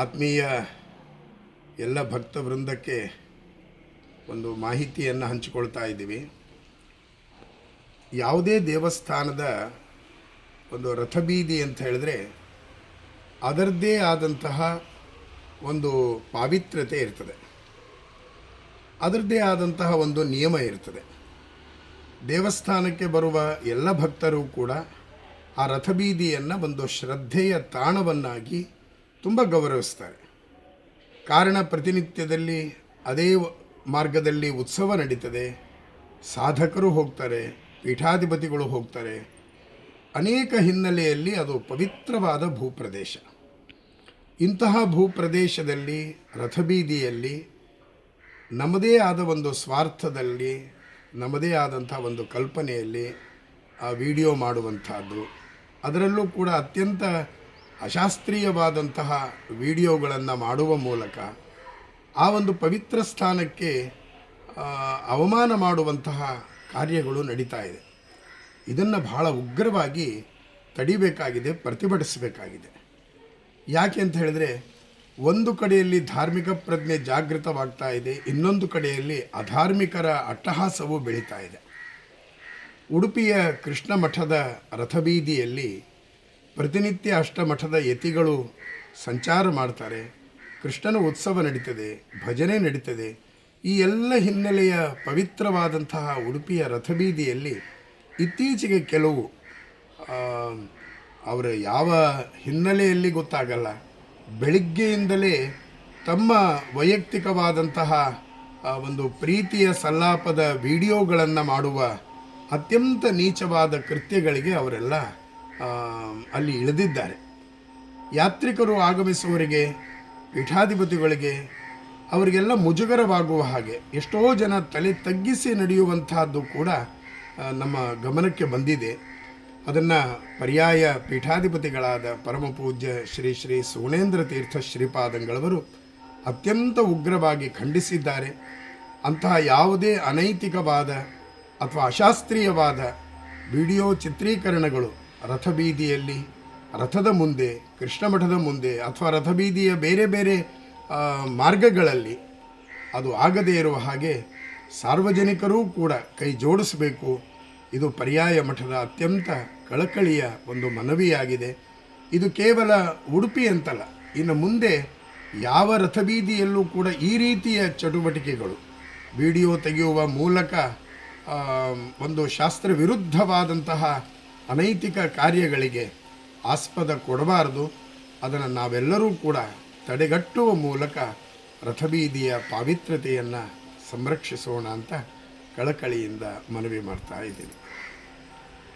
ಆತ್ಮೀಯ ಎಲ್ಲ ಭಕ್ತ ವೃಂದಕ್ಕೆ ಒಂದು ಮಾಹಿತಿಯನ್ನು ಹಂಚಿಕೊಳ್ತಾ ಇದ್ದೀವಿ. ಯಾವುದೇ ದೇವಸ್ಥಾನದ ಒಂದು ರಥಬೀದಿ ಅಂತ ಹೇಳಿದ್ರೆ ಅದರದ್ದೇ ಆದಂತಹ ಒಂದು ಪಾವಿತ್ರ್ಯತೆ ಇರ್ತದೆ, ಅದರದ್ದೇ ಆದಂತಹ ಒಂದು ನಿಯಮ ಇರ್ತದೆ. ದೇವಸ್ಥಾನಕ್ಕೆ ಬರುವ ಎಲ್ಲ ಭಕ್ತರು ಕೂಡ ಆ ರಥಬೀದಿಯನ್ನು ಒಂದು ಶ್ರದ್ಧೆಯ ತಾಣವನ್ನಾಗಿ ತುಂಬ ಗೌರವಿಸ್ತಾರೆ. ಕಾರಣ ಪ್ರತಿನಿತ್ಯದಲ್ಲಿ ಅದೇ ಮಾರ್ಗದಲ್ಲಿ ಉತ್ಸವ ನಡೀತದೆ, ಸಾಧಕರು ಹೋಗ್ತಾರೆ, ಪೀಠಾಧಿಪತಿಗಳು ಹೋಗ್ತಾರೆ. ಅನೇಕ ಹಿನ್ನೆಲೆಯಲ್ಲಿ ಅದು ಪವಿತ್ರವಾದ ಭೂಪ್ರದೇಶ. ಇಂತಹ ಭೂಪ್ರದೇಶದಲ್ಲಿ ರಥಬೀದಿಯಲ್ಲಿ ನಮ್ಮದೇ ಆದ ಒಂದು ಸ್ವಾರ್ಥದಲ್ಲಿ, ನಮ್ಮದೇ ಆದಂಥ ಒಂದು ಕಲ್ಪನೆಯಲ್ಲಿ ಆ ವಿಡಿಯೋ ಮಾಡುವಂಥದ್ದು, ಅದರಲ್ಲೂ ಕೂಡ ಅತ್ಯಂತ ಅಶಾಸ್ತ್ರೀಯವಾದಂತಹ ವಿಡಿಯೋಗಳನ್ನು ಮಾಡುವ ಮೂಲಕ ಆ ಒಂದು ಪವಿತ್ರ ಸ್ಥಾನಕ್ಕೆ ಅವಮಾನ ಮಾಡುವಂತಹ ಕಾರ್ಯಗಳು ನಡೀತಾ ಇದೆ. ಇದನ್ನು ಬಹಳ ಉಗ್ರವಾಗಿ ತಡಿಬೇಕಾಗಿದೆ, ಪ್ರತಿಭಟಿಸಬೇಕಾಗಿದೆ. ಯಾಕೆ ಅಂತ ಹೇಳಿದ್ರೆ, ಒಂದು ಕಡೆಯಲ್ಲಿ ಧಾರ್ಮಿಕ ಪ್ರಜ್ಞೆ ಜಾಗೃತವಾಗ್ತಾ ಇದೆ, ಇನ್ನೊಂದು ಕಡೆಯಲ್ಲಿ ಅಧಾರ್ಮಿಕರ ಅಟ್ಟಹಾಸವು ಬೆಳೀತಾ ಇದೆ. ಉಡುಪಿಯ ಕೃಷ್ಣ ಮಠದ ರಥಬೀದಿಯಲ್ಲಿ ಪ್ರತಿನಿತ್ಯ ಅಷ್ಟಮಠದ ಯತಿಗಳು ಸಂಚಾರ ಮಾಡ್ತಾರೆ, ಕೃಷ್ಣನ ಉತ್ಸವ ನಡೀತದೆ, ಭಜನೆ ನಡೀತದೆ. ಈ ಎಲ್ಲ ಹಿನ್ನೆಲೆಯ ಪವಿತ್ರವಾದಂತಹ ಉಡುಪಿಯ ರಥಬೀದಿಯಲ್ಲಿ ಇತ್ತೀಚೆಗೆ ಕೆಲವು ಅವರ ಯಾವ ಹಿನ್ನೆಲೆಯಲ್ಲಿ ಗೊತ್ತಾಗಲ್ಲ, ಬೆಳಿಗ್ಗೆಯಿಂದಲೇ ತಮ್ಮ ವೈಯಕ್ತಿಕವಾದಂತಹ ಒಂದು ಪ್ರೀತಿಯ ಸಲ್ಲಾಪದ ವಿಡಿಯೋಗಳನ್ನು ಮಾಡುವ ಅತ್ಯಂತ ನೀಚವಾದ ಕೃತ್ಯಗಳಿಗೆ ಅವರೆಲ್ಲ ಅಲ್ಲಿ ಇಳಿದಿದ್ದಾರೆ. ಯಾತ್ರಿಕರು ಆಗಮಿಸುವವರಿಗೆ, ಪೀಠಾಧಿಪತಿಗಳಿಗೆ ಅವರಿಗೆಲ್ಲ ಮುಜುಗರವಾಗುವ ಹಾಗೆ ಎಷ್ಟೋ ಜನ ತಲೆ ತಗ್ಗಿಸಿ ನಡೆಯುವಂತಹದ್ದು ಕೂಡ ನಮ್ಮ ಗಮನಕ್ಕೆ ಬಂದಿದೆ. ಅದನ್ನು ಪರ್ಯಾಯ ಪೀಠಾಧಿಪತಿಗಳಾದ ಪರಮ ಪೂಜ್ಯ ಶ್ರೀ ಶ್ರೀ ಸುಗುಣೇಂದ್ರ ತೀರ್ಥ ಶ್ರೀಪಾದಂಗಳವರು ಅತ್ಯಂತ ಉಗ್ರವಾಗಿ ಖಂಡಿಸಿದ್ದಾರೆ. ಅಂತಹ ಯಾವುದೇ ಅನೈತಿಕವಾದ ಅಥವಾ ಅಶಾಸ್ತ್ರೀಯವಾದ ವಿಡಿಯೋ ಚಿತ್ರೀಕರಣಗಳು ರಥಬೀದಿಯಲ್ಲಿ, ರಥದ ಮುಂದೆ, ಕೃಷ್ಣ ಮಠದ ಮುಂದೆ ಅಥವಾ ರಥಬೀದಿಯ ಬೇರೆ ಬೇರೆ ಮಾರ್ಗಗಳಲ್ಲಿ ಅದು ಆಗದೇ ಇರುವ ಹಾಗೆ ಸಾರ್ವಜನಿಕರೂ ಕೂಡ ಕೈ ಜೋಡಿಸಬೇಕು. ಇದು ಪರ್ಯಾಯ ಮಠದ ಅತ್ಯಂತ ಕಳಕಳಿಯ ಒಂದು ಮನವಿಯಾಗಿದೆ. ಇದು ಕೇವಲ ಉಡುಪಿ ಅಂತಲ್ಲ, ಇನ್ನು ಮುಂದೆ ಯಾವ ರಥಬೀದಿಯಲ್ಲೂ ಕೂಡ ಈ ರೀತಿಯ ಚಟುವಟಿಕೆಗಳು, ವಿಡಿಯೋ ತೆಗೆಯುವ ಮೂಲಕ ಒಂದು ಶಾಸ್ತ್ರ ವಿರುದ್ಧವಾದಂತಹ ಅನೈತಿಕ ಕಾರ್ಯಗಳಿಗೆ ಆಸ್ಪದ ಕೊಡಬಾರದು. ಅದನ್ನು ನಾವೆಲ್ಲರೂ ಕೂಡ ತಡೆಗಟ್ಟುವ ಮೂಲಕ ರಥಬೀದಿಯ ಪಾವಿತ್ರ್ಯತೆಯನ್ನು ಸಂರಕ್ಷಿಸೋಣ ಅಂತ ಕಳಕಳಿಯಿಂದ ಮನವಿ ಮಾಡ್ತಾ ಇದ್ದೀನಿ.